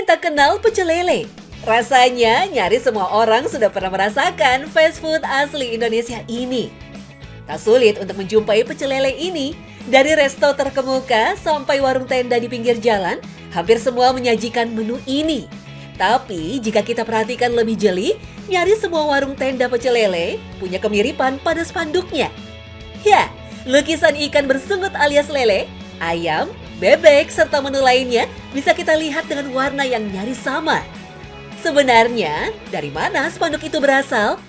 yang tak kenal pecel lele? Rasanya nyaris semua orang sudah pernah merasakan fast food asli Indonesia ini. Tak sulit untuk menjumpai pecel lele ini. Dari resto terkemuka sampai warung tenda di pinggir jalan, hampir semua menyajikan menu ini. Tapi jika kita perhatikan lebih jeli, nyaris semua warung tenda pecel lele punya kemiripan pada spanduknya. Ya, lukisan ikan bersungut alias lele, ayam, bebek, serta menu lainnya bisa kita lihat dengan warna yang nyaris sama. Sebenarnya, dari mana spanduk itu berasal?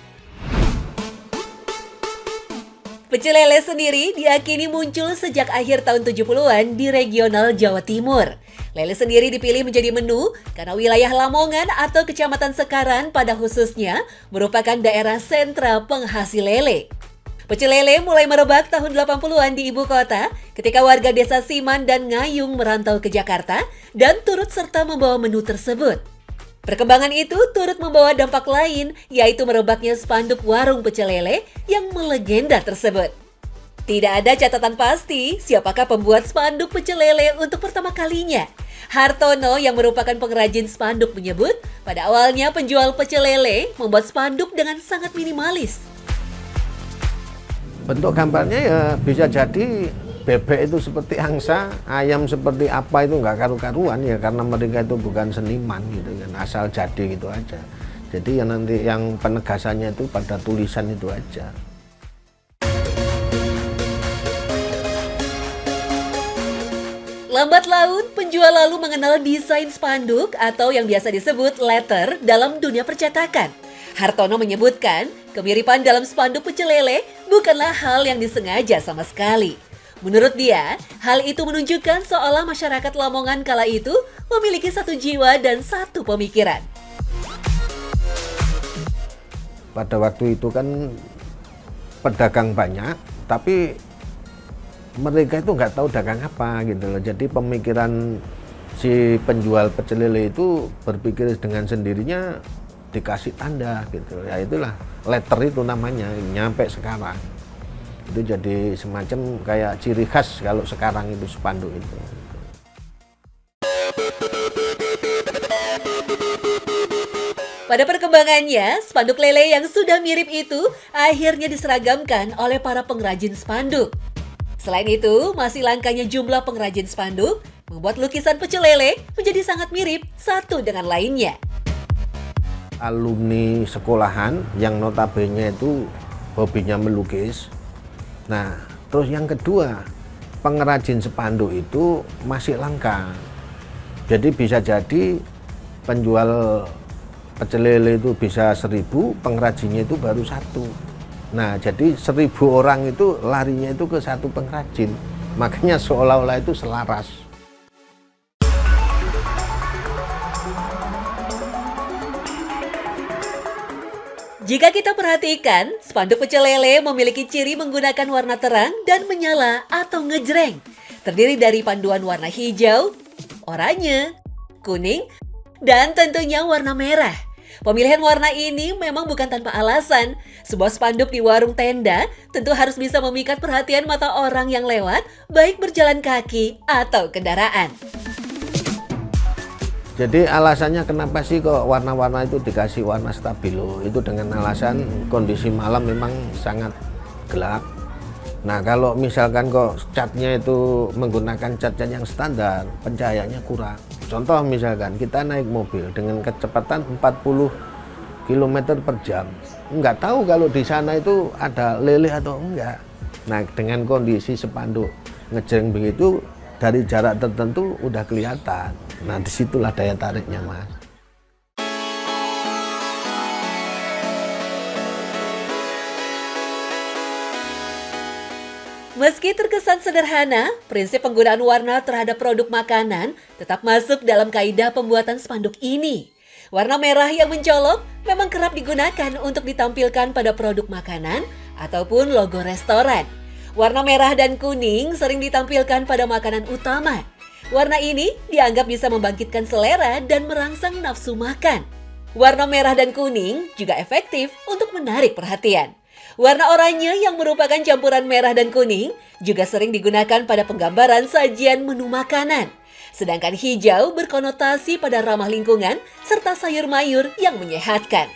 Pecel lele sendiri diyakini muncul sejak akhir tahun 70-an di regional Jawa Timur. Lele sendiri dipilih menjadi menu karena wilayah Lamongan atau Kecamatan Sekaran pada khususnya merupakan daerah sentra penghasil lele. Pecel lele mulai merebak tahun 80-an di ibu kota ketika warga desa Siman dan Ngayung merantau ke Jakarta dan turut serta membawa menu tersebut. Perkembangan itu turut membawa dampak lain, yaitu merebaknya spanduk warung pecel lele yang melegenda tersebut. Tidak ada catatan pasti siapakah pembuat spanduk pecel lele untuk pertama kalinya. Hartono yang merupakan pengrajin spanduk menyebut, pada awalnya penjual pecel lele membuat spanduk dengan sangat minimalis. Bentuk gambarnya ya bisa jadi bebek itu seperti angsa, ayam seperti apa itu nggak karu-karuan ya, karena mereka itu bukan seniman gitu kan, asal jadi gitu aja. Jadi yang nanti yang penegasannya itu pada tulisan itu aja. Lambat laun, penjual lalu mengenal desain spanduk atau yang biasa disebut letter dalam dunia percetakan. Hartono menyebutkan, kemiripan dalam spanduk pecel lele bukanlah hal yang disengaja sama sekali. Menurut dia, hal itu menunjukkan seolah masyarakat Lamongan kala itu memiliki satu jiwa dan satu pemikiran. Pada waktu itu kan pedagang banyak, tapi mereka itu nggak tahu dagang apa gitu loh. Jadi pemikiran si penjual pecel lele itu berpikir dengan sendirinya dikasih tanda gitu. Ya itulah letter itu namanya, nyampe sekarang. Itu jadi semacam kayak ciri khas kalau sekarang itu spanduk itu. Pada perkembangannya, spanduk lele yang sudah mirip itu akhirnya diseragamkan oleh para pengrajin spanduk. Selain itu, masih langkanya jumlah pengrajin spanduk membuat lukisan pecel lele menjadi sangat mirip satu dengan lainnya. Alumni sekolahan yang notabene itu hobinya melukis. Nah, terus yang kedua, pengrajin spanduk itu masih langka. Jadi bisa jadi penjual pecel lele itu bisa 1000, pengrajinnya itu baru 1. Nah, jadi 1000 orang itu larinya itu ke satu pengrajin. Makanya seolah-olah itu selaras. Jika kita perhatikan, spanduk pecel lele memiliki ciri menggunakan warna terang dan menyala atau ngejreng. Terdiri dari panduan warna hijau, oranye, kuning, dan tentunya warna merah. Pemilihan warna ini memang bukan tanpa alasan. Sebuah spanduk di warung tenda tentu harus bisa memikat perhatian mata orang yang lewat, baik berjalan kaki atau kendaraan. Jadi alasannya kenapa sih kok warna-warna itu dikasih warna stabilo? Itu dengan alasan kondisi malam memang sangat gelap. Nah, kalau misalkan kok catnya itu menggunakan cat yang standar, pencahayaannya kurang. Contoh misalkan kita naik mobil dengan kecepatan 40 km per jam. Nggak tahu kalau di sana itu ada lele atau enggak. Nah, dengan kondisi spanduk ngejreng begitu, dari jarak tertentu udah kelihatan. Nah, disitulah daya tariknya, Mas. Meski terkesan sederhana, prinsip penggunaan warna terhadap produk makanan tetap masuk dalam kaidah pembuatan spanduk ini. Warna merah yang mencolok memang kerap digunakan untuk ditampilkan pada produk makanan ataupun logo restoran. Warna merah dan kuning sering ditampilkan pada makanan utama. Warna ini dianggap bisa membangkitkan selera dan merangsang nafsu makan. Warna merah dan kuning juga efektif untuk menarik perhatian. Warna oranye yang merupakan campuran merah dan kuning juga sering digunakan pada penggambaran sajian menu makanan. Sedangkan hijau berkonotasi pada ramah lingkungan serta sayur mayur yang menyehatkan.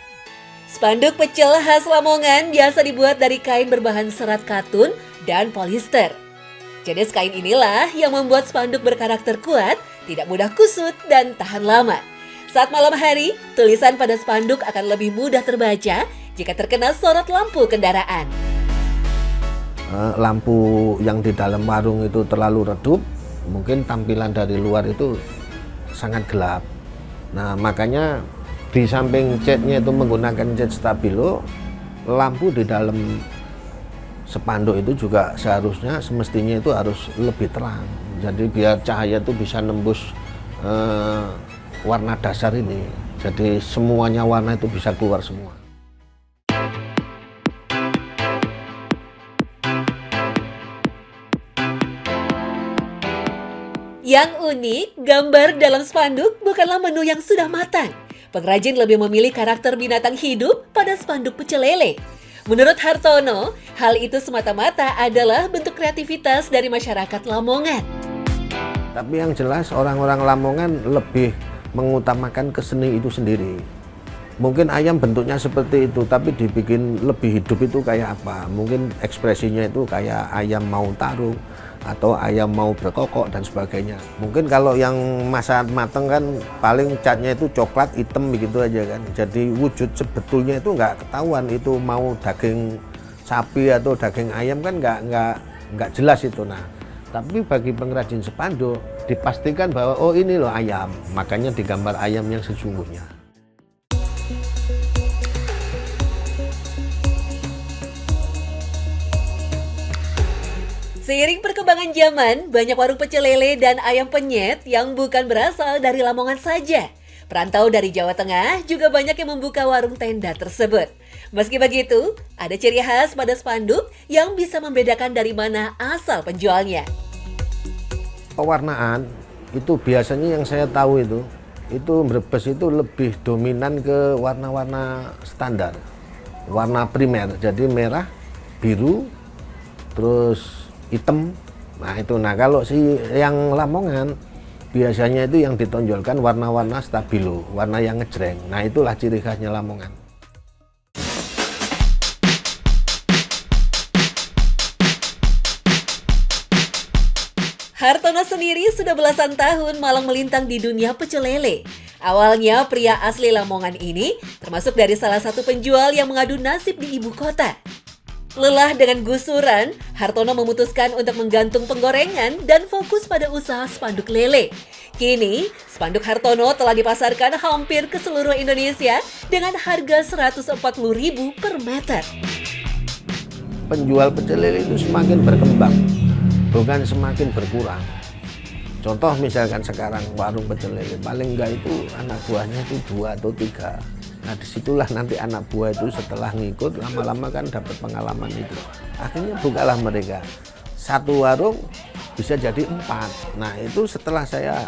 Spanduk pecel khas Lamongan biasa dibuat dari kain berbahan serat katun dan polister. Jenis kain inilah yang membuat spanduk berkarakter kuat, tidak mudah kusut dan tahan lama. Saat malam hari, tulisan pada spanduk akan lebih mudah terbaca jika terkena sorot lampu kendaraan. Lampu yang di dalam warung itu terlalu redup, mungkin tampilan dari luar itu sangat gelap. Nah, makanya di samping catnya itu menggunakan cat stabilo, lampu di dalam spanduk itu juga seharusnya semestinya itu harus lebih terang. Jadi biar cahaya itu bisa nembus warna dasar ini. Jadi semuanya warna itu bisa keluar semua. Yang unik, gambar dalam spanduk bukanlah menu yang sudah matang. Pengrajin lebih memilih karakter binatang hidup pada spanduk pecel lele. Menurut Hartono, hal itu semata-mata adalah bentuk kreativitas dari masyarakat Lamongan. Tapi yang jelas orang-orang Lamongan lebih mengutamakan keseni itu sendiri. Mungkin ayam bentuknya seperti itu, tapi dibikin lebih hidup itu kayak apa? Mungkin ekspresinya itu kayak ayam mau tarung, atau ayam mau berkokok dan sebagainya. Mungkin kalau yang masa mateng kan paling catnya itu coklat hitam begitu aja kan. Jadi wujud sebetulnya itu nggak ketahuan itu mau daging sapi atau daging ayam kan nggak jelas itu. Nah, tapi bagi pengrajin spanduk dipastikan bahwa oh ini loh ayam, makanya digambar ayam yang sesungguhnya. Seiring perkembangan zaman, banyak warung pecel lele dan ayam penyet yang bukan berasal dari Lamongan saja. Perantau dari Jawa Tengah juga banyak yang membuka warung tenda tersebut. Meski begitu, ada ciri khas pada spanduk yang bisa membedakan dari mana asal penjualnya. Pewarnaan itu biasanya yang saya tahu itu Brebes itu lebih dominan ke warna-warna standar, warna primer. Jadi merah, biru, terus hitam. Nah kalau yang Lamongan biasanya itu yang ditonjolkan warna-warna stabilo, warna yang ngejreng. Nah itulah ciri khasnya Lamongan. Hartono sendiri sudah belasan tahun malang melintang di dunia pecel lele. Awalnya pria asli Lamongan ini termasuk dari salah satu penjual yang mengadu nasib di ibu kota. Lelah dengan gusuran, Hartono memutuskan untuk menggantung penggorengan dan fokus pada usaha spanduk lele. Kini, spanduk Hartono telah dipasarkan hampir ke seluruh Indonesia dengan harga Rp140.000 per meter. Penjual pecel lele itu semakin berkembang, bukan semakin berkurang. Contoh misalkan sekarang warung pecel lele, paling enggak itu anak buahnya itu 2 atau 3. Nah disitulah nanti anak buah itu setelah ngikut lama-lama kan dapat pengalaman itu. Akhirnya bukalah mereka. Satu warung bisa jadi 4. Nah itu setelah saya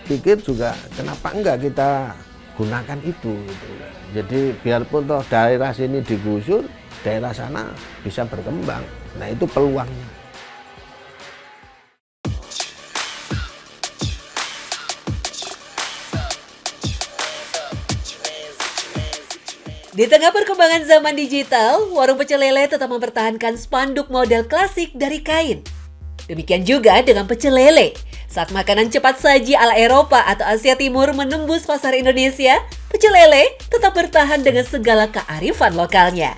pikir juga kenapa enggak kita gunakan itu gitu. Jadi biarpun toh daerah sini digusur, daerah sana bisa berkembang. Nah itu peluangnya. Di tengah perkembangan zaman digital, warung pecel lele tetap mempertahankan spanduk model klasik dari kain. Demikian juga dengan pecel lele. Saat makanan cepat saji ala Eropa atau Asia Timur menembus pasar Indonesia, pecel lele tetap bertahan dengan segala kearifan lokalnya.